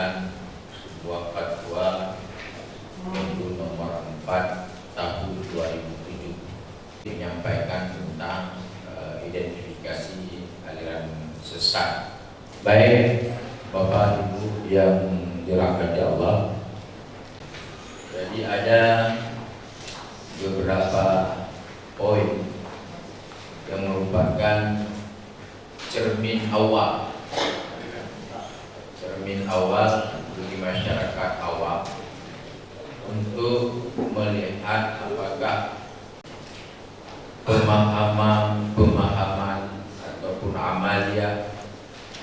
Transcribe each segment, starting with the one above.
mengeluarkan sebuah fatwa yaitu nomor 4 tahun 2007 menyampaikan tentang identifikasi aliran sesat. Baik Bapak Ibu yang dirahmati Allah, jadi ada beberapa poin yang merupakan cermin awal bagi masyarakat awam untuk melihat apakah pemahaman ataupun amalia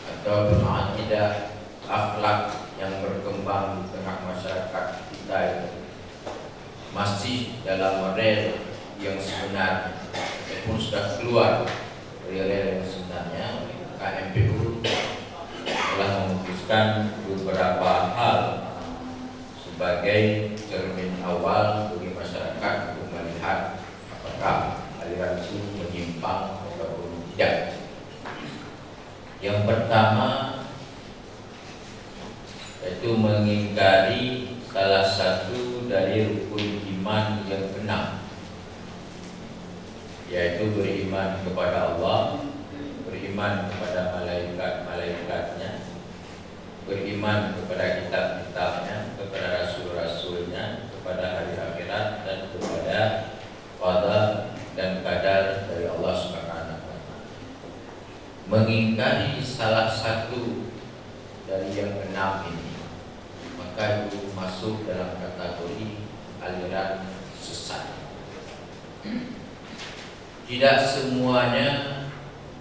ataupun akidah akhlak yang berkembang di tengah masyarakat kita ini masih dalam rel yang sebenarnya ataupun sudah keluar dari rel yang sebenarnya. KMPU telah memutuskan beberapa hal sebagai cermin awal bagi masyarakat untuk melihat apakah aliran itu menyimpang ataupun tidak. Yang pertama yaitu mengingkari salah satu dari rukun iman yang keenam, yaitu beriman kepada Allah, beriman kepada malaikat-malaikatnya, beriman kepada kitab-kitabnya, kepada rasul-rasulnya, kepada hari akhirat, dan kepada qada dan qadar dari Allah Subhanahu wa taala. Mengingkari salah satu dari yang keenam ini, maka itu masuk dalam kategori aliran sesat. Tidak semuanya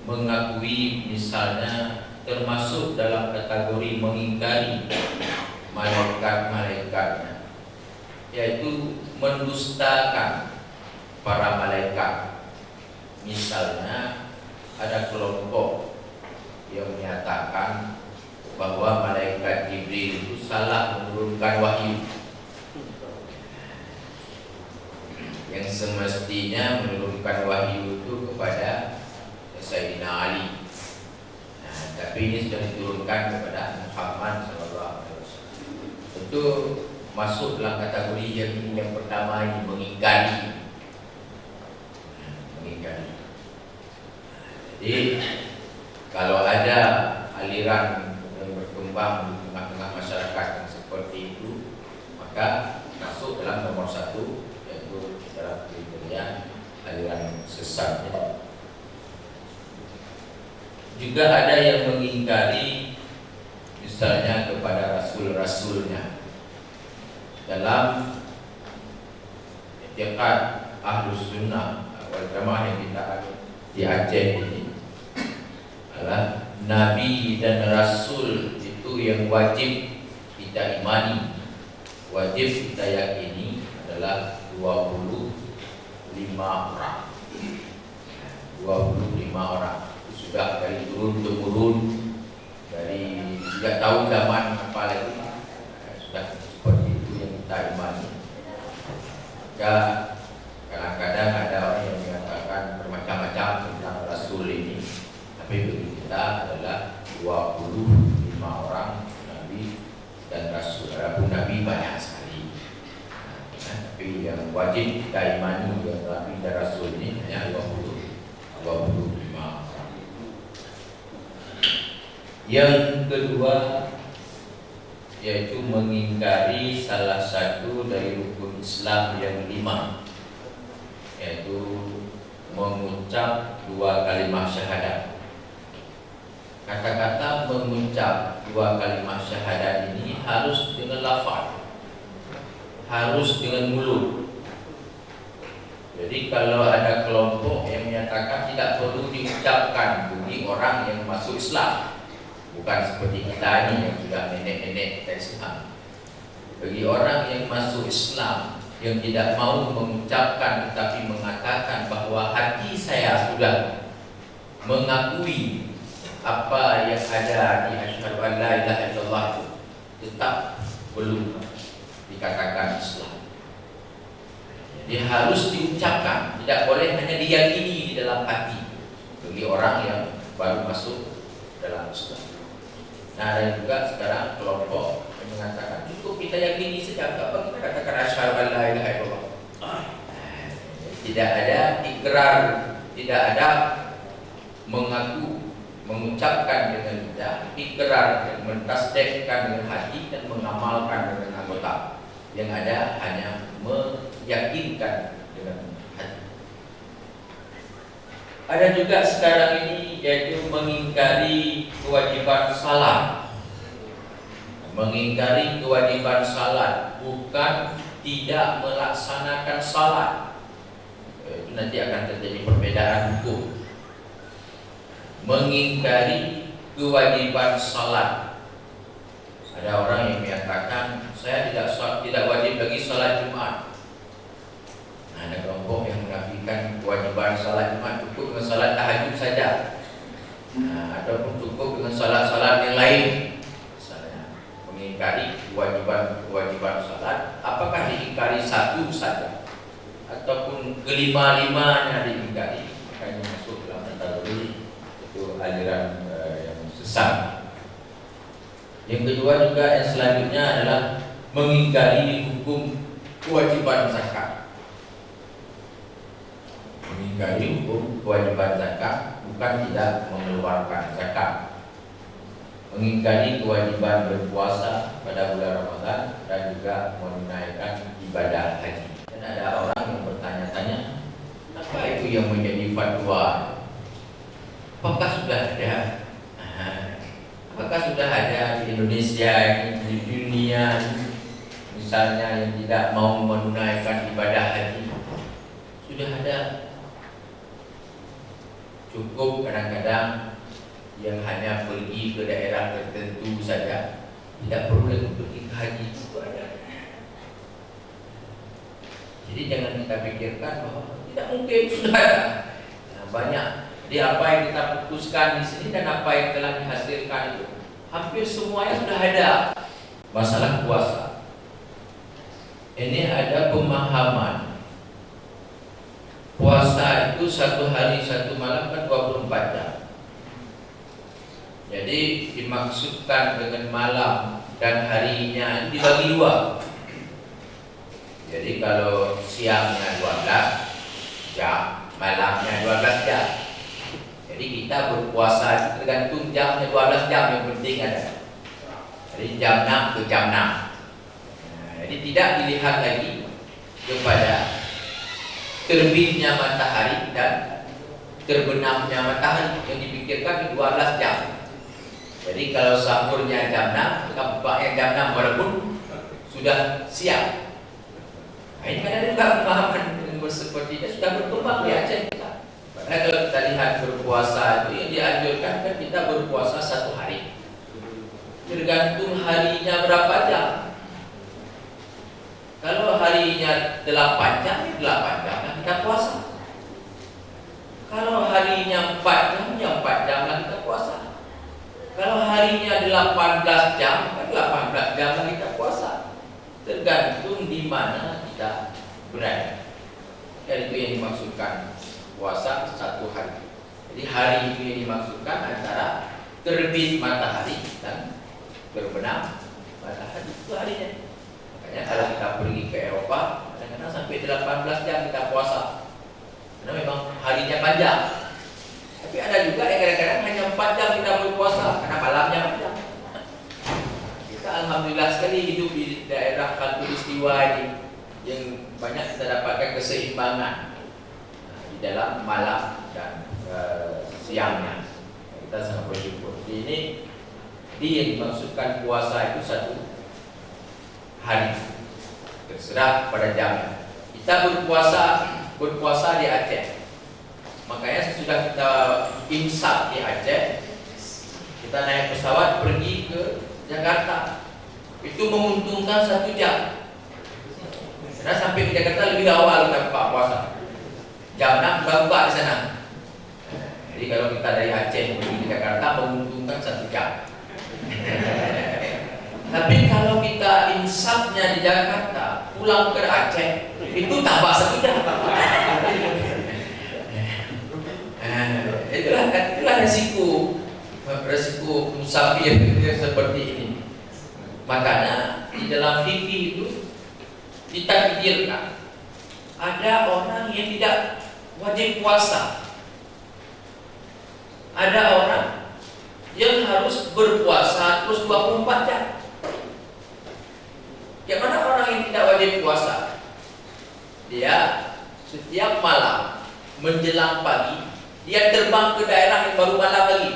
mengakui, misalnya termasuk dalam kategori mengingkari malaikat-malaikatnya, yaitu mendustakan para malaikat. Misalnya ada kelompok yang menyatakan bahwa malaikat Jibril itu salah menurunkan wahyu, yang semestinya menurunkan wahyu itu kepada Sayyidina Ali. Nah, tapi ini sudah diturunkan kepada Muhammad SAW. Tentu masuk dalam kategori yang pertama ini, mengingkari. Jadi kalau ada aliran yang berkembang di tengah-tengah masyarakat yang seperti itu, maka masuk dalam nomor 1, yaitu dalam kriteria aliran sesat. Juga ada yang mengingkari misalnya kepada rasul-rasulnya. Dalam i'tiqad Ahlus Sunnah wal Jamaah yang kita di Aceh ini adalah nabi dan rasul itu yang wajib kita imani, wajib kita yakini adalah 25 orang. 25 orang sudah dari turun temurun, dari tidak tahu zaman apa lagi, sudah seperti itu yang kita imani. Maka kadang-kadang ada orang yang mengatakan bermacam-macam tentang Rasul ini, tapi bagi kita adalah 25 orang Nabi dan Rasul. Adapun Nabi banyak sekali, tapi yang wajib kita imani yang Nabi dan Rasul ini hanya 25 orang. Yang kedua yaitu mengingkari salah satu dari rukun Islam yang 5, yaitu mengucap 2 kalimat syahadat. Kata-kata mengucap 2 kalimat syahadat ini harus dengan lafaz, harus dengan mulut. Jadi kalau ada kelompok yang menyatakan tidak perlu diucapkan bagi orang yang masuk Islam, bukan seperti kita ini yang sudah nenek-nenek kita Islam. Bagi orang yang masuk Islam yang tidak mau mengucapkan tetapi mengatakan bahwa hati saya sudah mengakui apa yang ada di asyhadu an la ilaha illallah, itu tetap belum dikatakan Islam. Jadi harus diucapkan, tidak boleh hanya diyakini di dalam hati bagi orang yang baru masuk dalam Islam. Nah, ada juga sekarang kelompok mengatakan cukup kita yakini saja, apa kita katakan asyhadu an la ilaha illallah. Tidak ada ikrar, tidak ada mengaku, mengucapkan dengan lidah, ikrar dan mentasdikkan dengan hati dan mengamalkan dengan anggota. Yang ada hanya meyakinkan dengan hati. Ada juga sekarang ini yaitu mengingkari kewajiban salat. Mengingkari kewajiban salat, bukan tidak melaksanakan salat. Itu nanti akan terjadi perbedaan hukum. Mengingkari kewajiban salat. Ada orang yang menyatakan saya tidak wajib lagi salat Jumat. Nah, ada kelompok yang menafikan kewajiban salat Jumat, cukup dengan salat tahajud saja. Nah, ataupun cukup dengan salat-salat yang lain. Misalnya mengingkari kewajiban salat, apakah diingkari satu saja ataupun kelima-limanya diingkari, makanya masuk dalam kategori itu aliran yang sesat. Yang kedua juga yang selanjutnya adalah mengingkari hukum kewajiban zakat. Mengingkari hukum kewajiban zakat, bukan tidak mengeluarkan zakat. Mengingkari kewajiban berpuasa pada bulan Ramadan dan juga menunaikan ibadah haji. Dan ada orang yang bertanya-tanya, apa itu yang menjadi fatwa? Apakah sudah ada? Apakah sudah ada di Indonesia, di dunia, misalnya yang tidak mau menunaikan ibadah haji? Sudah ada. Cukup kadang-kadang yang hanya pergi ke daerah tertentu saja, tidak perlu lagi pergi ke haji. Itu ada. Jadi jangan kita pikirkan bahwa tidak mungkin, sudah ada. Nah, banyak di apa yang kita putuskan di sini dan apa yang telah dihasilkan itu, hampir semuanya sudah ada. Masalah puasa, ini ada pemahaman puasa itu satu hari satu malam kan 24 jam. Jadi dimaksudkan dengan malam dan harinya dibagi dua. Jadi kalau siangnya 12 jam, malamnya 12 jam. Jadi kita berpuasa tergantung jamnya, 12 jam yang penting ada. Jadi jam 6 ke jam 6. Jadi tidak dilihat lagi kepada terbitnya matahari dan terbenamnya matahari, yang dipikirkan 12 jam. Jadi kalau sahurnya jam 6, bukanya jam 6 walaupun sudah siang. Nah, ini kan ada juga pemahaman seperti ini sudah berkembang di Aceh. Karena kalau kita lihat berpuasa itu yang dianjurkan kan kita berpuasa satu hari, tergantung harinya berapa jam. Kalau harinya 8 jam, 8 jam lah kita puasa. Kalau harinya 4 jam, ya 4 jam lah kita puasa. Kalau harinya 18 jam, kan 18 jam lah kita puasa. Tergantung di mana kita berada. Dan itu yang dimaksudkan puasa satu hari. Jadi hari itu yang dimaksudkan antara terbit matahari dan terbenam matahari, itu harinya. Makanya kalau kita pergi ke Eropa, kadang-kadang sampai 18 jam kita puasa, karena memang harinya panjang. Tapi ada juga yang kadang-kadang hanya 4 jam kita berpuasa, karena malamnya panjang. Kita alhamdulillah sekali hidup di daerah khatulistiwa ini, yang banyak kita dapatkan keseimbangan di dalam malam dan siangnya. Kita sangat bersyukur. Ini yang dimaksudkan puasa itu satu hari, terserah pada jamnya. Kita berpuasa di Aceh. Makanya sesudah kita imsak di Aceh, kita naik pesawat pergi ke Jakarta. Itu menguntungkan 1 jam. Karena sampai ke Jakarta lebih awal kita buka puasa. Jam 6 kita buka di sana. Jadi kalau kita dari Aceh pergi ke Jakarta menguntungkan 1 jam. Tapi kalau kita insafnya di Jakarta, pulang ke Aceh, itu tambah 1 jam. Itulah resiko musafir seperti ini. Makanya di dalam fikih itu ditakdirkan ada orang yang tidak wajib puasa, ada orang yang harus berpuasa terus 24 jam. Yang mana orang yang tidak wajib puasa, dia setiap malam menjelang pagi dia terbang ke daerah yang baru malam lagi.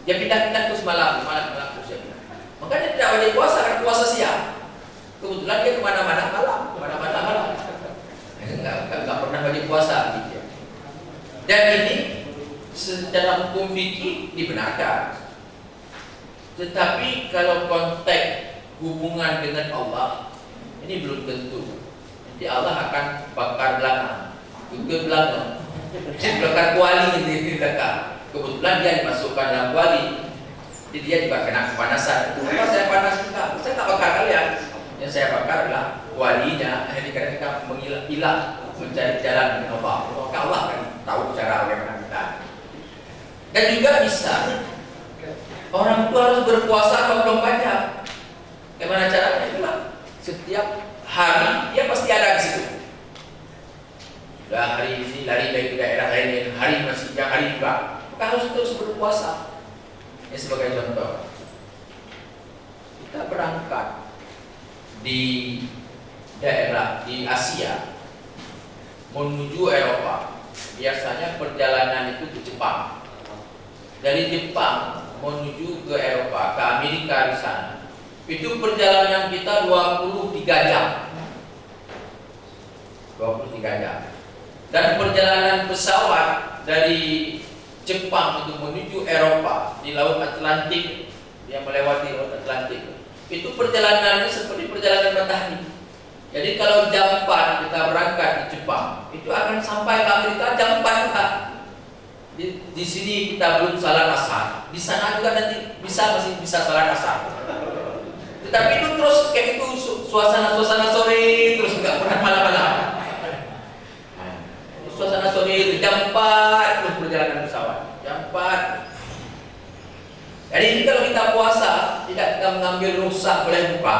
Dia pindah-pindah terus malam terus dia pindah. Makanya tidak wajib puasa, karena puasa siang. Kebetulan dia kemana-mana malam. Enggak pernah wajib puasa gitu. Dan ini secara hukum fikih dibenarkan. Tetapi kalau konteks hubungan dengan Allah, ini belum tentu. Nanti Allah akan bakar belakang, ke belakang, bakar kuali di belakang. Kebetulan dia dimasukkan dalam kuali, jadi dia juga kena kepanasan. Kenapa saya panas? Saya tak bakar kalian. Yang saya bakar adalah kualinya. Jadi karena kita mengilah mencari jalan dengan Allah. Maka Allah kan tahu cara bagaimana kita. Dan juga bisa orang itu harus berpuasa 24 jam. Bagaimana caranya? Itulah setiap hari dia pasti ada di situ. Sudah hari ini lari dari daerah lain, hari masih yang hari juga. Maka harus terus berpuasa. Ini sebagai contoh. Kita berangkat di daerah di Asia menuju Eropa. Biasanya perjalanan itu ke Jepang. Dari Jepang menuju ke Eropa, ke Amerika di sana. Itu perjalanan kita 23 jam. 23 jam. Dan perjalanan pesawat dari Jepang untuk menuju Eropa di Laut Atlantik, yang melewati Laut Atlantik, itu perjalanannya seperti perjalanan matahari. Jadi kalau jam 4 kita berangkat di Jepang, itu akan sampai ke Amerika jam 4 juga. Di sini kita belum salat asar, di sana juga nanti masih bisa salat asar. Tetapi itu terus kayak itu suasana sore terus, nggak pernah malam-malam. Suasana sore itu jam 4 terus perjalanan pesawat. Jam 4. Jadi ini kalau kita puasa tidak kita mengambil rusak boleh buka.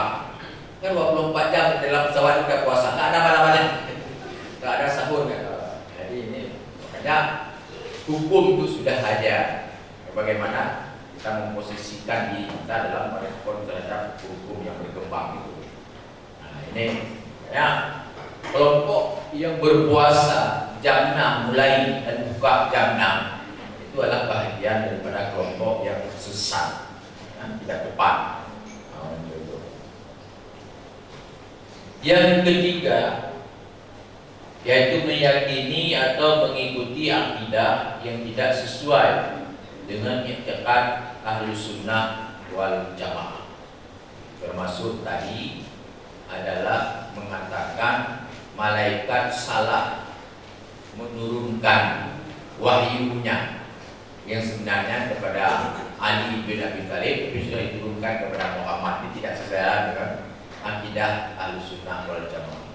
Kan 24 jam dalam pesawat kita puasa, nggak ada malam-malam, nggak ada sahur kan. Jadi ini makanya hukum itu sudah ada. Bagaimana kita memposisikan diri kita dalam merespon terhadap hukum yang berkembang itu. Nah ini ya kelompok yang berpuasa jam 6 mulai dan buka jam 6 itu adalah bahagian daripada kelompok yang sesat, yang tidak tepat. Yang ketiga yaitu meyakini atau mengikuti akidah yang tidak sesuai dengan i'tiqad Ahlus Sunnah wal Jamaah. Termasuk tadi adalah mengatakan malaikat salah menurunkan wahyunya yang sebenarnya kepada Ali bin Abi Thalib, sudah diturunkan kepada Muhammad. Ini tidak sesuai dengan akidah Ahlus Sunnah wal Jamaah.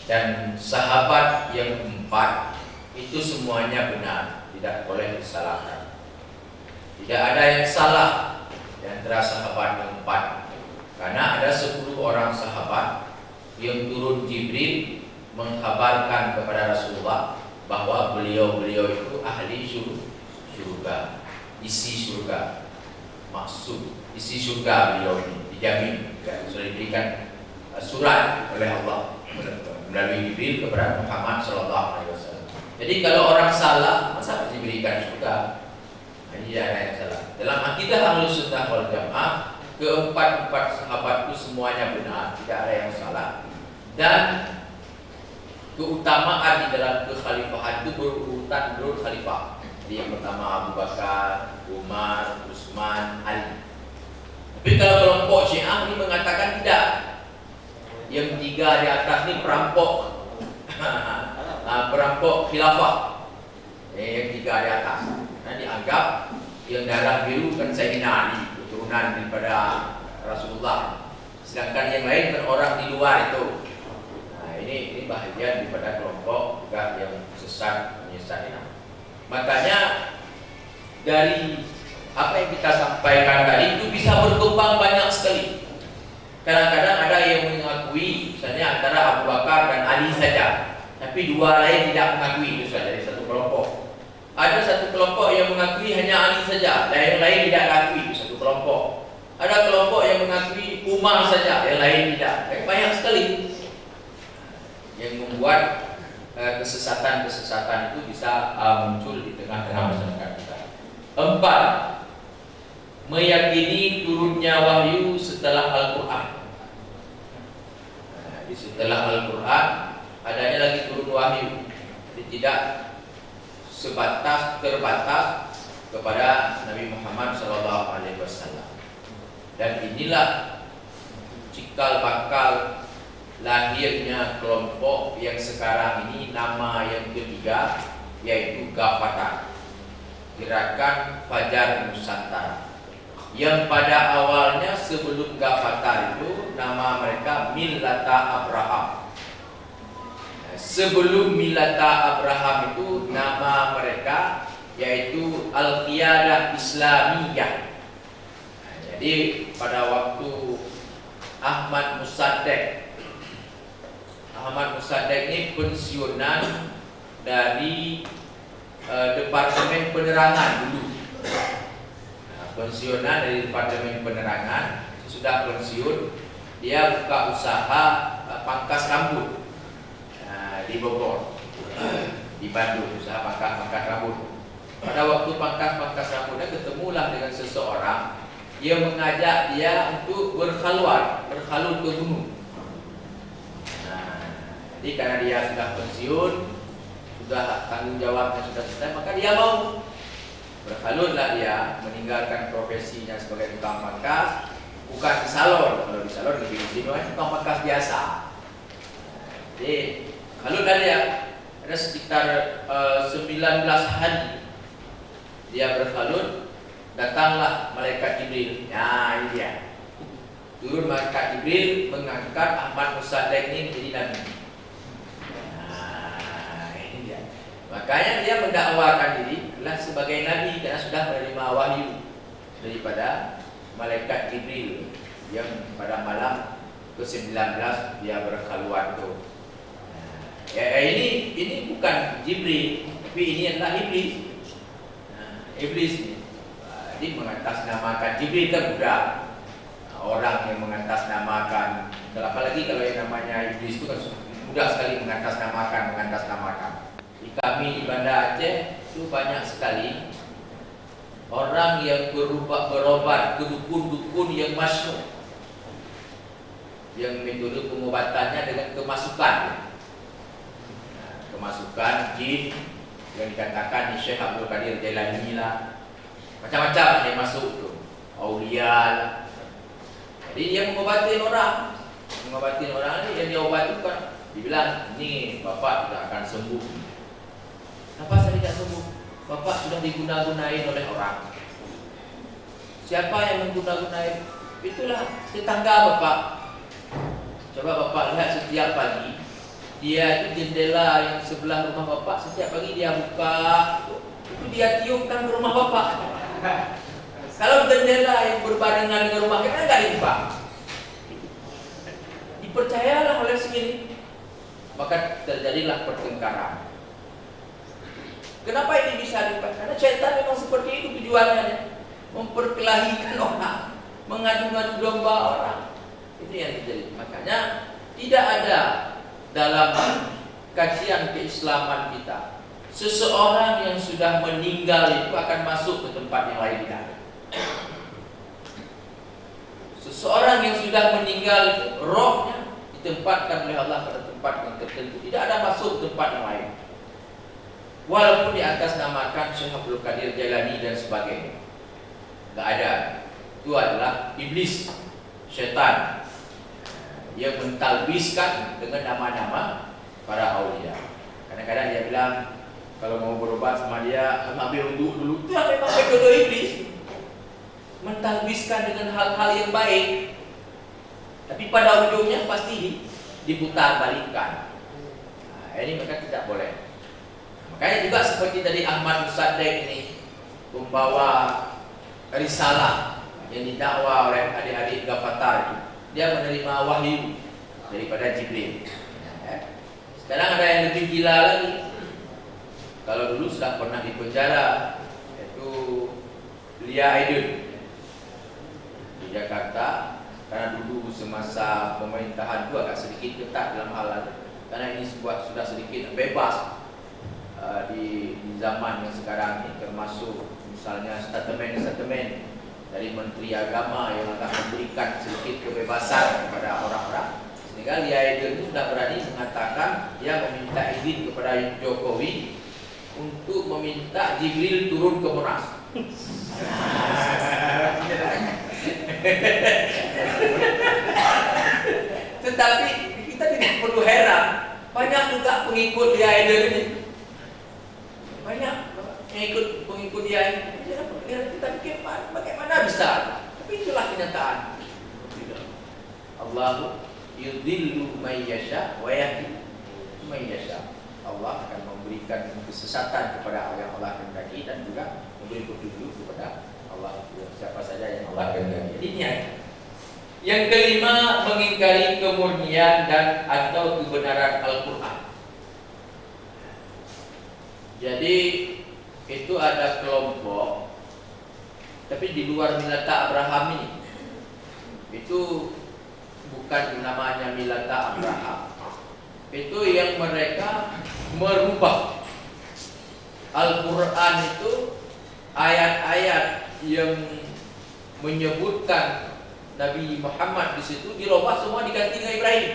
Dan sahabat yang 4 itu semuanya benar, tidak boleh disalahkan. Tidak ada yang salah di antara sahabat yang 4, karena ada 10 orang sahabat yang turun Jibril mengkabarkan kepada Rasulullah bahwa beliau itu ahli surga, isi surga, maksud isi surga beliau ini dijamin, sudah diberikan surat oleh Allah melalui Jibril kepada Muhammad SAW. Jadi kalau orang salah masa diberikan surga? Ini tidak ada yang salah. Dalam akidah Ahlus Sunnah wal Jamaah, keempat sahabat itu semuanya benar, tidak ada yang salah. Dan keutamaan di dalam kekhalifahan itu berurutan menurut khalifah. Jadi yang pertama Abu Bakar, Umar, Utsman, Ali. Tapi kalau kelompok Syiah ini mengatakan tidak. Yang 3 di atas ini perampok, perampok khilafah. Yang 3 di atas. Nah, dianggap yang darah biru kan Sayyidina Ali, keturunan daripada Rasulullah. Sedangkan yang lain kan orang di luar itu. Ini bahagian daripada kelompok yang sesat menyesat ini. Makanya dari apa yang kita sampaikan tadi itu bisa berkembang banyak sekali. Kadang-kadang ada yang mengakui, misalnya antara Abu Bakar dan Ali saja, tapi dua lain tidak mengakui, itu saja dari satu kelompok. Ada satu kelompok yang mengakui hanya Ali saja, dan yang lain tidak mengakui, itu satu kelompok. Ada kelompok yang mengakui Umar saja, yang lain tidak. Banyak sekali yang membuat kesesatan-kesesatan itu bisa muncul di tengah-tengah masyarakat kita. 4. Meyakini turunnya wahyu setelah Al-Quran. Setelah Al-Quran adanya lagi turun wahyu. Jadi tidak terbatas kepada Nabi Muhammad SAW. Dan inilah cikal bakal lahirnya kelompok yang sekarang ini nama yang ketiga, yaitu Ghafatar, Gerakan Fajar Nusantara, yang pada awalnya sebelum Ghafatar itu nama mereka Millata Abraham. Sebelum Millata Abraham itu nama mereka yaitu Al-Qiyadah Islamiyah. Jadi pada waktu Ahmad Mossadegh ini pensiunan dari Departemen Penerangan dulu. Pensiunan dari Departemen Penerangan, sudah pensiun, dia buka usaha pangkas rambut di Bogor, di Bandung, usaha pangkas rambut. Pada waktu pangkas rambutnya ketemulah dengan seseorang yang mengajak dia untuk berkhalut ke gunung. Jadi karena dia sudah pensiun, sudah tanggung jawabnya sudah selesai, maka dia mau berkhalutlah dia, meninggalkan profesinya sebagai tukang pangkas, bukan di salon. Kalau di salon lebih di sini tukang pangkas biasa. Jadi khalutlah dia, ada sekitar 19 hari dia berkhalut. Datanglah malaikat Jibril. Nah, ini dia. Turun malaikat Jibril mengangkat Ahmad Mossadegh ini menjadi nabi. Nah, ini dia. Makanya dia mendakwakan diri adalah sebagai nabi karena sudah menerima wahyu daripada malaikat Jibril yang pada malam ke-19 dia berkhaluat itu. Nah, ini bukan Jibril, tapi ini adalah iblis. Nah, iblis ini. Jadi mengatasnamakan Jibril kan mudah. Orang yang mengatasnamakan, apalagi kalau yang namanya iblis itu kan mudah sekali mengatasnamakan. Di kami di Banda Aceh itu banyak sekali orang yang berobat ke dukun-dukun yang masyhur, yang metode pengobatannya dengan kemasukan. Kemasukan jin yang dikatakan di Syekh Abdul Qadir Jailani lah. Macam-macam yang masuk tu, aulia. Jadi dia mengobati orang ni yang dia obat tu kan, dibilang ni bapak tidak akan sembuh. Kenapa saya tidak sembuh? Bapak sudah diguna-gunain oleh orang. Siapa yang mengguna-gunain? Itulah tetangga bapak. Coba bapak lihat setiap pagi, dia itu jendela yang sebelah rumah bapak, setiap pagi dia buka, itu dia tiupkan ke rumah bapak. Kalau jendela yang berbarengan dengan rumah kita nggak dibuka, dipercayalah oleh segini, maka terjadilah pertengkaran. Kenapa ini bisa dibuka? Karena setan memang seperti itu tujuannya, memperkelahikan orang, mengadu-ngadu domba orang. Itu yang terjadi. Makanya tidak ada dalam kajian keislaman kita seseorang yang sudah meninggal itu akan masuk ke tempat yang lain, tidak. Seseorang yang sudah meninggal itu rohnya ditempatkan oleh Allah pada tempat yang tertentu, tidak ada masuk tempat yang lain. Walaupun di atas namakan Syekh Abdul Qadir Jailani dan sebagainya, tidak ada. Itu adalah iblis, syaitan yang mentalbiskan dengan nama-nama para aulia. Kadang-kadang dia bilang kalau mau berobat sama dia ambil wudhu dulu. Itu memang metode iblis, mentalbiskan dengan hal-hal yang baik, tapi pada ujungnya pasti diputar balikkan. Nah, ini maka tidak boleh. Makanya juga seperti tadi Ahmad Mossadegh ini membawa risalah yang didakwa oleh adik-adik Ghafatar itu. Dia menerima wahyu daripada Jibril. Sekarang ada yang lebih gila lagi. Kalau dulu sudah pernah dipenjara, yaitu Lia Aidil di Jakarta, karena dulu semasa pemerintahan itu agak sedikit ketat dalam hal itu. Karena ini sudah sedikit bebas di zaman yang sekarang ini, termasuk misalnya statement dari Menteri Agama yang akan memberikan sedikit kebebasan kepada orang-orang. Sehingga Lia Aidil itu sudah berani mengatakan dia meminta izin kepada Jokowi untuk meminta Jibril turun ke Monas. Tetapi kita tidak perlu heran, banyak juga pengikut Lia Aidil ini. Banyak pengikut dia ini. Kita pikir bagaimana bisa? Tapi itulah kenyataan. Allahu yudhillu may yasha wa yahdi may yasha. Allah akan memberikan kesesatan kepada yang Allah kehendaki dan juga memberi petunjuk kepada Allah, siapa saja yang Allah kehendaki. Ini yang kelima, mengingkari kemurnian dan atau kebenaran Al-Quran. Jadi itu ada kelompok, tapi di luar Millata Abraham ini. Itu bukan namanya Millata Abraham. Itu yang mereka merubah Al-Quran itu, ayat-ayat yang menyebutkan Nabi Muhammad di situ dirubah semua, diganti dengan Ibrahim.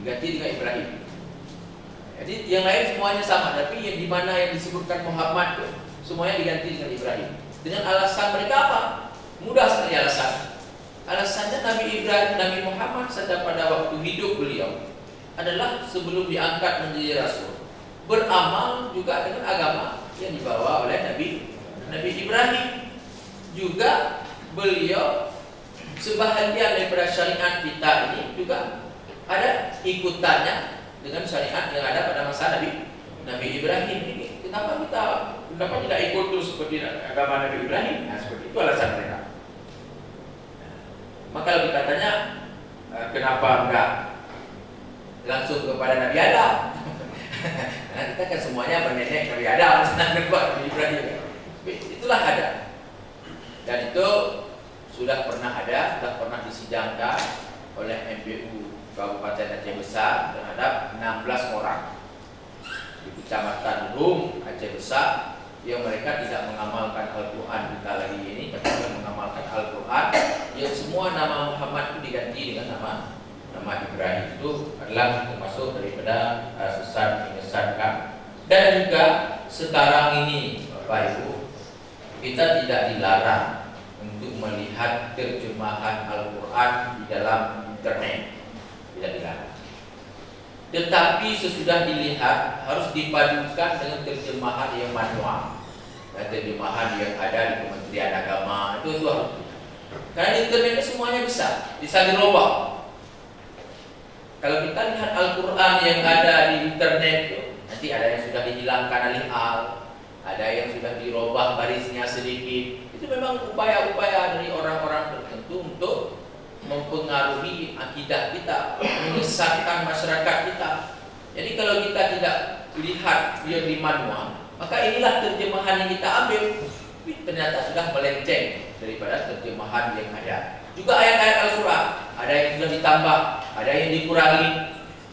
Diganti dengan Ibrahim. Jadi yang lain semuanya sama, tapi yang di mana yang disebutkan Muhammad itu semuanya diganti dengan Ibrahim. Dengan alasan mereka apa? Mudah sekali alasan. Alasannya Nabi Muhammad sedang pada waktu hidup beliau adalah sebelum diangkat menjadi rasul, beramal juga dengan agama yang dibawa oleh Nabi Ibrahim. Juga beliau sebahagian daripada syariat kita ini juga ada ikutannya dengan syariat yang ada pada masa Nabi Ibrahim ini. Kenapa tidak ikut terus seperti agama Nabi Ibrahim? Nah, seperti itu alasan mereka. Maka kalau kita tanya kenapa enggak langsung kepada Nabi Adam? Karena kita kan semuanya menenek Nabi Adam, senang Nabi Ibrahim. Itulah ada. Dan itu sudah pernah disidangkan oleh MPU Kabupaten Aceh Besar terhadap 16 orang di Kecamatan Rum, Aceh Besar, yang mereka tidak mengamalkan Al-Quran kita lagi ini, tapi mengamalkan Al-Quran yang semua nama Muhammad itu diganti dengan nama Ibrahim. Itu adalah termasuk daripada sesat menyesatkan. Dan juga sekarang ini Bapak Ibu, kita tidak dilarang untuk melihat terjemahan Al-Quran di dalam internet, tidak dilarang. Tetapi sesudah dilihat harus dipadukan dengan terjemahan yang manual, dan terjemahan yang ada di Kementerian Agama. Itu harus. Karena di internet semuanya bisa dirubah. Kalau kita lihat Al-Quran yang ada di internet itu, nanti ada yang sudah dihilangkan alih-al, ada yang sudah dirubah barisnya sedikit. Itu memang upaya-upaya dari orang-orang tertentu untuk mempengaruhi akidah kita, menyesatkan masyarakat kita. Jadi kalau kita tidak lihat yang di manual, maka inilah terjemahan yang kita ambil. Tapi ternyata sudah melenceng daripada terjemahan yang ada. Juga ayat-ayat Al-Quran, ada yang sudah ditambah, ada yang dikurangi.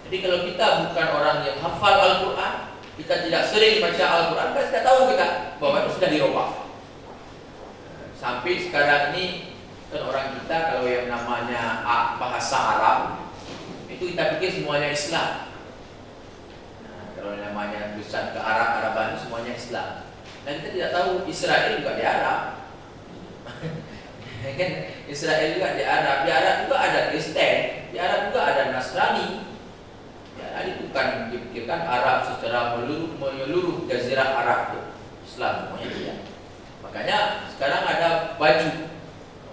Jadi kalau kita bukan orang yang hafal Al-Quran, kita tidak sering baca Al-Quran, kita tidak tahu kita bahwa itu sudah dirubah. Sampai sekarang ini kan orang kita kalau yang namanya bahasa Arab itu kita pikir semuanya Islam. Nah, kalau namanya tulisan ke Arab-Araban itu semuanya Islam. Dan kita tidak tahu Israel juga di Arab. Kan Israel juga di Arab. Di Arab juga ada Kristen, di Arab juga ada Nasrani. Ya, ini bukan dipikirkan Arab secara menyeluruh jazirah Arab itu Islam semuanya tidak. Makanya sekarang ada baju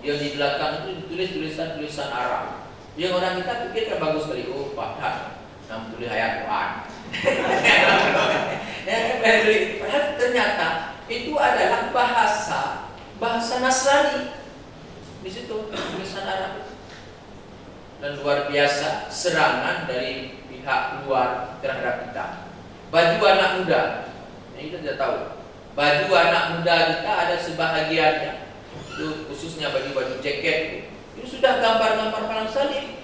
yang di belakang itu ditulis tulisan Arab. Yang orang kita pikir kan bagus sekali. Oh, Pak, tulis ayat Quran. Padahal ternyata itu adalah bahasa Nasrani. Di situ tulisan Arab. Dan luar biasa serangan dari pihak luar terhadap kita. Baju anak muda, ini kita tidak tahu. Baju anak muda kita ada sebahagiannya, itu khususnya baju-baju jaket, itu sudah gambar-gambar perang salib,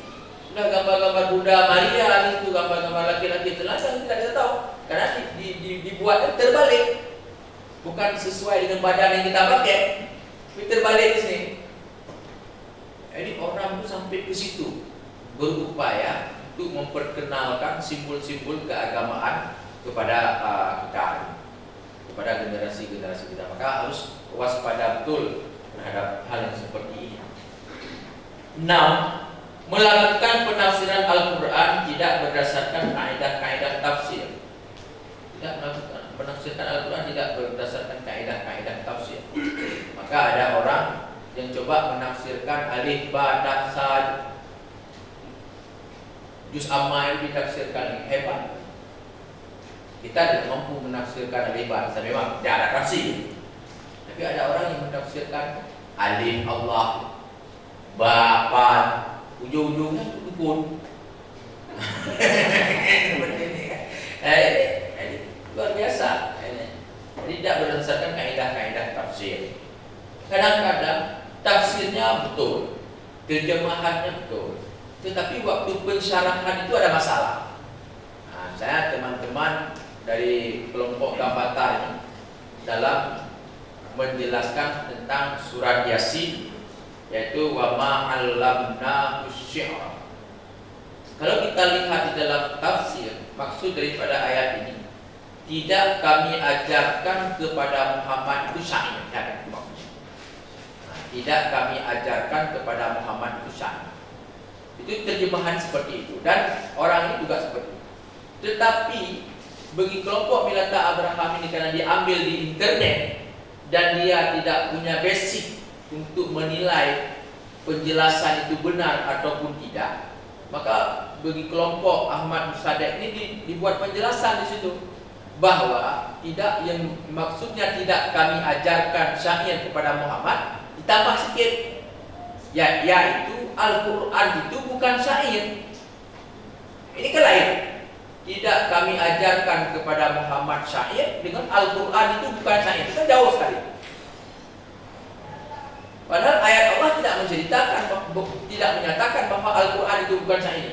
sudah gambar-gambar Bunda Maria, itu gambar-gambar laki-laki telanjang, kita tidak tahu. Karena dibuatnya terbalik, bukan sesuai dengan badan yang kita pakai, tapi terbalik di sini. Jadi orang itu sampai ke situ berupaya untuk memperkenalkan simbol-simbol keagamaan kepada kita, kepada generasi-generasi kita. Maka harus waspada betul terhadap hal yang seperti ini. 6. Melakukan penafsiran Al-Quran tidak berdasarkan kaidah-kaidah tafsir. Tidak melakukan penafsiran Al-Quran tidak berdasarkan kaidah-kaidah tafsir. Maka ada orang yang coba menafsirkan alif ba ta sa, juz amma itu ditafsirkan hebat. Kita tidak mampu menafsirkan alif ba ta sa, memang tidak ada tafsir. Tapi ada orang yang menafsirkan alif Allah, ba pa, ujung-ujungnya dukun. Luar biasa. Jadi tidak berdasarkan kaidah-kaidah tafsir. Kadang-kadang tafsirnya betul, terjemahannya betul, tetapi waktu pensyarahan itu ada masalah. Nah, saya teman-teman dari kelompok Gavatar dalam menjelaskan tentang surat Yasin, yaitu wa ma 'allamna asy-syi'ra. Kalau kita lihat di dalam tafsir, maksud daripada ayat ini, tidak kami ajarkan kepada Muhammad itu syair, ya, maksudnya. Tidak kami ajarkan kepada Muhammad itu syair. Itu terjemahan seperti itu, dan orang ini juga seperti itu. Tetapi bagi kelompok Millata Abraham ini, karena diambil di internet dan dia tidak punya basic untuk menilai penjelasan itu benar ataupun tidak, maka bagi kelompok Ahmad Musaddiq ini dibuat penjelasan di situ bahwa tidak, yang maksudnya tidak kami ajarkan syair kepada Muhammad, ditambah sikit, yaitu Al-Quran itu bukan syair. Ini kan lain. Tidak kami ajarkan kepada Muhammad syair dengan Al-Quran itu bukan syair. Itu kan jauh sekali. Padahal ayat Allah tidak menceritakan, tidak menyatakan bahwa Al-Quran itu bukan syair.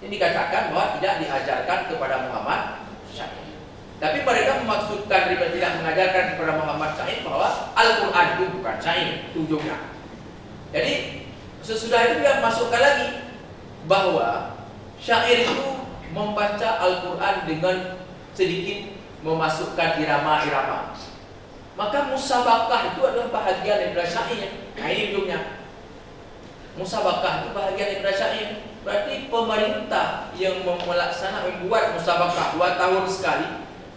Ini dikatakan bahwa tidak diajarkan kepada Muhammad syair. Tapi mereka memaksudkan tidak mengajarkan kepada Muhammad syair bahwa Al-Quran itu bukan syair, ujungnya. Jadi sesudah itu dia masukkan lagi bahwa syair itu membaca Al-Quran dengan sedikit memasukkan irama-irama. Maka musabakah itu adalah bahagian daripada syair. Nah, ini ujungnya. Musabakah itu bahagian daripada syair. Berarti pemerintah yang melaksanakan, membuat musabakah 2 tahun sekali,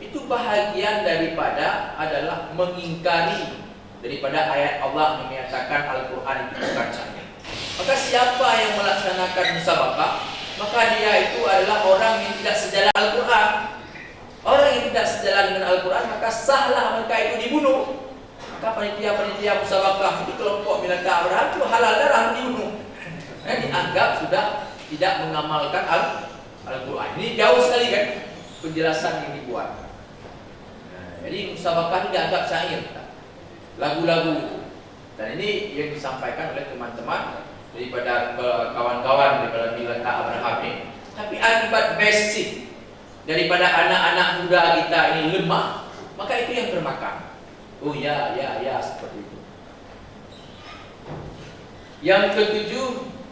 itu bahagian daripada adalah mengingkari daripada ayat Allah yang menyatakan Al-Quran itu bukan syair. Maka siapa yang melaksanakan musabakah, maka dia itu adalah orang yang tidak sejalan Al-Quran. Orang yang tidak sejalan dengan Al-Quran, maka sahlah mereka itu dibunuh. Maka panitia-panitia musabakah itu kelompok Millata Abraham itu halal darah dibunuh. Nah, dianggap sudah tidak mengamalkan Al-Quran. Ini jauh sekali kan penjelasan yang dibuat. Jadi musabakah ini dianggap syair, lagu-lagu. Dan ini yang disampaikan oleh teman-teman daripada kawan-kawan daripada Millata Abraham ini. Tapi akibat basic daripada anak-anak muda kita ini lemah, maka itu yang termakan. Oh ya, seperti itu. Yang ketujuh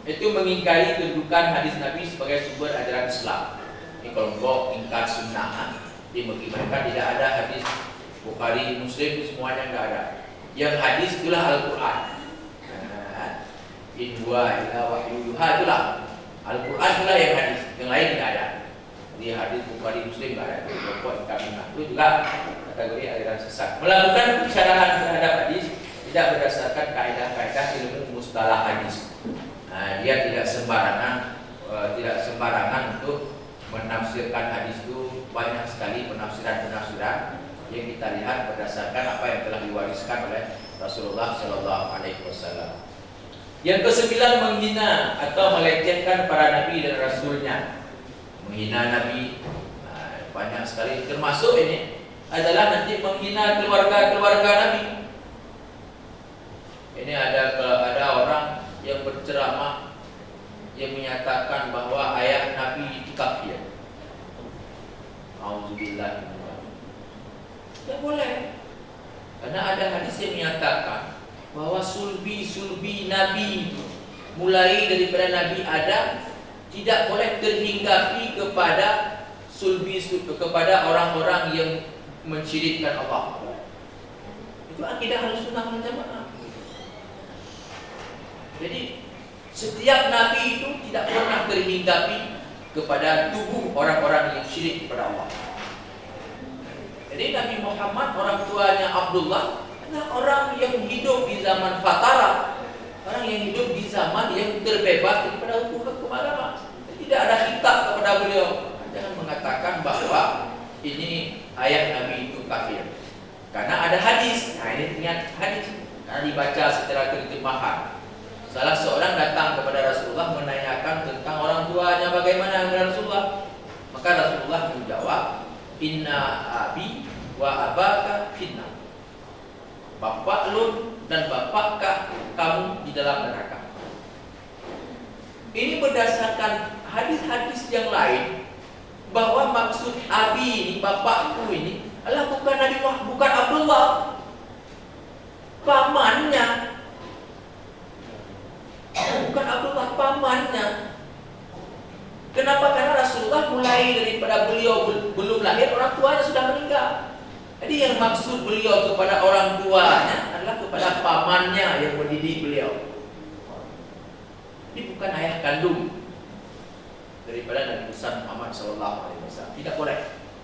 itu mengingkari kedudukan hadis Nabi sebagai sumber ajaran Islam. Ini kelompok ingkar sunnah. Di mereka tidak ada hadis Bukhari, Muslim, semuanya tidak ada. Yang hadis itulah Al-Quran. In huwa illa wahyu yuha, itulah Al-Quran, itulah yang hadis. Yang lain tidak ada. Di hadis Bukhari, Muslim tidak ada. Kelompok ingkar sunnah itu juga kategori aliran sesat. Melakukan pembicaraan terhadap hadis tidak berdasarkan kaidah-kaidah ilmu mustalah hadis. Nah, dia tidak sembarangan untuk menafsirkan hadis itu. Banyak sekali penafsiran-penafsiran yang kita lihat berdasarkan apa yang telah diwariskan oleh Rasulullah Shallallahu Alaihi Wasallam. Yang kesembilan, menghina atau melecehkan para nabi dan rasulnya. Menghina nabi banyak sekali, termasuk ini adalah nanti menghina keluarga nabi. Ini ada orang yang berceramah yang menyatakan bahwa ayah nabi itu kafir. Auzubillah. Tidak boleh. Karena ada hadis yang menyatakan bahwa sulbi nabi mulai daripada Nabi Adam tidak boleh terhinggapi kepada orang-orang yang mensyirikkan Allah. Itu akidah Ahlussunnah wal Jamaah. Jadi setiap nabi itu tidak pernah terhinggapi kepada tubuh orang-orang yang syirik kepada Allah. Jadi Nabi Muhammad, orang tuanya Abdullah, adalah orang yang hidup di zaman fatara, orang yang hidup di zaman yang terbebas daripada hukum agama. Tidak ada kitab kepada beliau. Jangan mengatakan bahwa ini ayah Nabi itu kafir. Karena ada hadis. Nah, ini ingat hadis. Karena dibaca secara terjemahan. Salah seorang datang kepada Rasulullah menanyakan tentang orang tuanya bagaimana dengan Rasulullah. Maka Rasulullah menjawab, inna abi wa abaka finna. Bapak lu dan bapakkah kamu di dalam neraka. Ini berdasarkan hadis-hadis yang lain bahwa maksud abi ini, bapakku ini adalah bukan Nabi Muhammad, bukan Abdullah, pamannya. Bukan Abdullah, pamannya. Kenapa? Karena Rasulullah mulai daripada beliau belum lahir, orang tuanya sudah meninggal. Jadi yang maksud beliau kepada orang tuanya adalah kepada pamannya yang mendidik beliau. Ini bukan ayah kandung daripada Nabi Muhammad SAW. Tidak boleh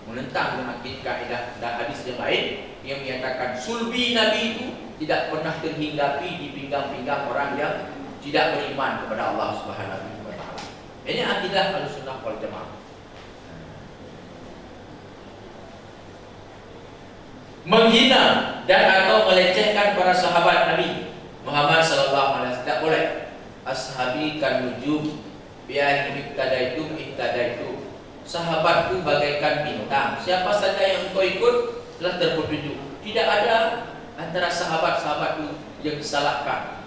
menentang dengan kaidah dan hadis yang lain yang menyatakan sulbi Nabi itu tidak pernah terhinggapi di pinggang-pinggang orang yang tidak beriman kepada Allah Subhanahu wa taala. Ini akidah Ahlussunnah wal Jamaah. Menghina dan atau melecehkan para sahabat Nabi Muhammad sallallahu alaihi wasallam tidak boleh. Ashabi kan nujum bi'an ihtadaitu. Sahabatku bagaikan bintang. Siapa saja yang engkau ikut telah terpetunjuk. Tidak ada antara sahabat-sahabat itu yang disalahkan.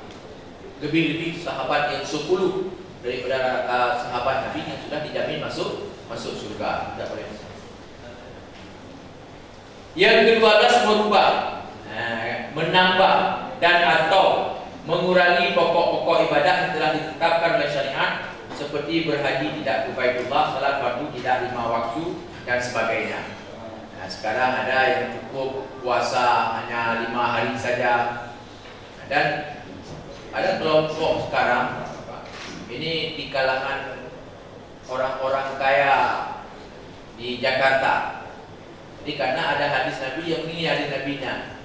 Lebih-lebih sahabat yang 10 daripada sahabat Nabi yang sudah dijamin masuk surga. Tidak boleh. Yang ke-12, merubah, menambah dan atau mengurangi pokok-pokok ibadah yang telah ditetapkan oleh syariat, seperti berhaji tidak ke Baitullah, salat fardu tidak 5 waktu dan sebagainya. Nah, sekarang ada yang cukup puasa hanya 5 hari saja. Dan ada kelompok sekarang ini di kalangan orang-orang kaya di Jakarta. Jadi karena ada hadis Nabi yang ini hadis Nabinya,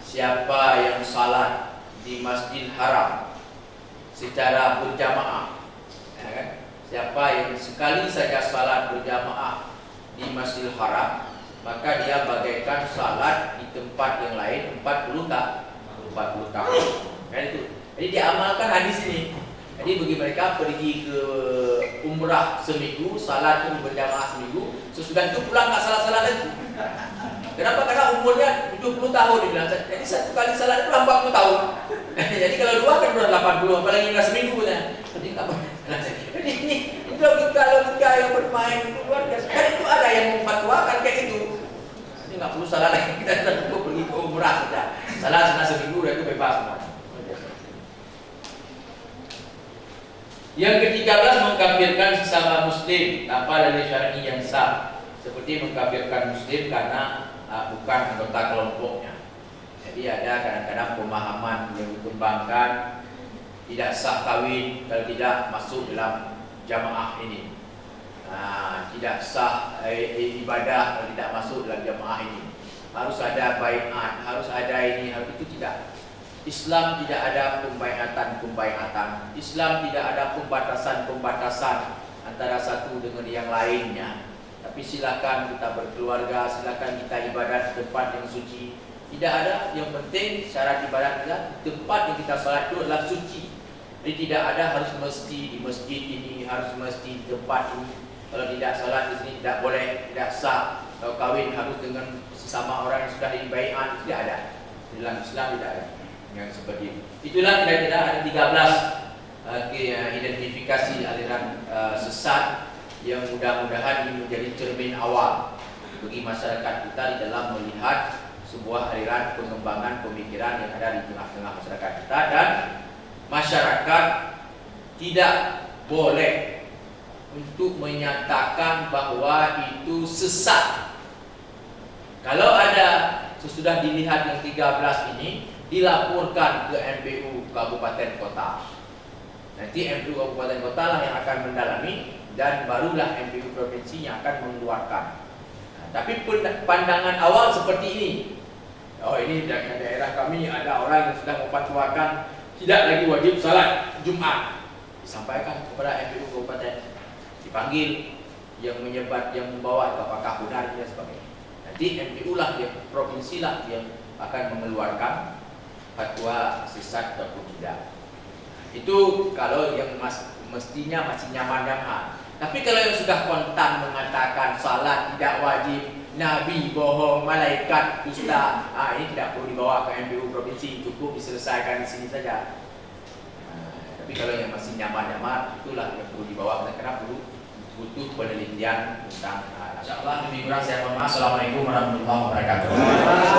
siapa yang salat di Masjid Haram secara berjamaah, ya kan? Siapa yang sekali saja salat berjamaah di Masjidil Haram, maka dia bagaikan salat di tempat yang lain 40 tahun. Kan itu. Jadi diamalkan hadis ini. Jadi bagi mereka pergi ke umrah seminggu, salat itu berjamaah seminggu, sesudah itu pulang tak salat-salat lagi. Kenapa? Karena umurnya 70 tahun dibilang. Jadi satu kali salat itu 40 tahun. Jadi kalau 2 kan udah 80, apalagi nggak seminggu punya. Jadi nggak boleh. Jadi ini logika yang bermain itu luar biasa. Kan itu ada yang memfatwakan kayak itu. Jadi nggak perlu salat lagi, kita cukup pergi ke umrah saja. Salat seminggu udah itu bebas semua. Yang ke-13, mengkafirkan sesama muslim tanpa dalil syar'i yang sah, seperti mengkafirkan muslim karena bukan anggota kelompoknya. Jadi ada kadang-kadang pemahaman yang dikembangkan tidak sah kawin kalau tidak masuk dalam jamaah ini. Tidak sah ibadah kalau tidak masuk dalam jamaah ini. Harus ada baiat, harus ada ini, harus itu tidak. Islam tidak ada pembaiatan. Islam tidak ada pembatasan-pembatasan antara satu dengan yang lainnya. Tapi silakan kita berkeluarga, silakan kita ibadat di tempat yang suci. Tidak ada, yang penting syarat ibadat adalah tempat yang kita salat itu adalah suci. Jadi tidak ada harus mesti di masjid ini, harus mesti di tempat ini. Kalau tidak salat di sini tidak boleh, tidak sah. Kalau kawin harus dengan sesama orang yang sudah dibai'an, tidak ada. Dalam Islam tidak ada yang seperti itu. Itulah kira-kira ada 13 identifikasi aliran sesat yang mudah-mudahan ini menjadi cermin awal bagi masyarakat kita di dalam melihat sebuah aliran pengembangan pemikiran yang ada di tengah-tengah masyarakat kita, dan masyarakat tidak boleh untuk menyatakan bahwa itu sesat. Kalau ada sesudah dilihat yang 13 ini dilaporkan ke MPU Kabupaten Kota. Nanti MPU Kabupaten Kota lah yang akan mendalami dan barulah MPU Provinsi yang akan mengeluarkan. Tapi pandangan awal seperti ini. Oh, ini daerah kami ada orang yang sudah memfatwakan tidak lagi wajib salat Jumat. Disampaikan kepada MPU Kabupaten, dipanggil yang menyebat, yang membawa apakah benar dan sebagainya. Nanti MPU lah, yang provinsi lah yang akan mengeluarkan fatwa sesat ataupun tidak. Itu kalau yang mestinya masih nyaman-nyaman. Tapi kalau yang sudah kontan mengatakan salat tidak wajib, Nabi bohong, malaikat dusta, ini tidak perlu dibawa ke MPU provinsi, cukup diselesaikan di sini saja. Tapi kalau yang masih nyaman-nyaman, itulah yang perlu dibawa, karena perlu butuh penelitian tentang. Insyaallah lebih kurang saya mohon maaf. Assalamualaikum warahmatullahi wabarakatuh.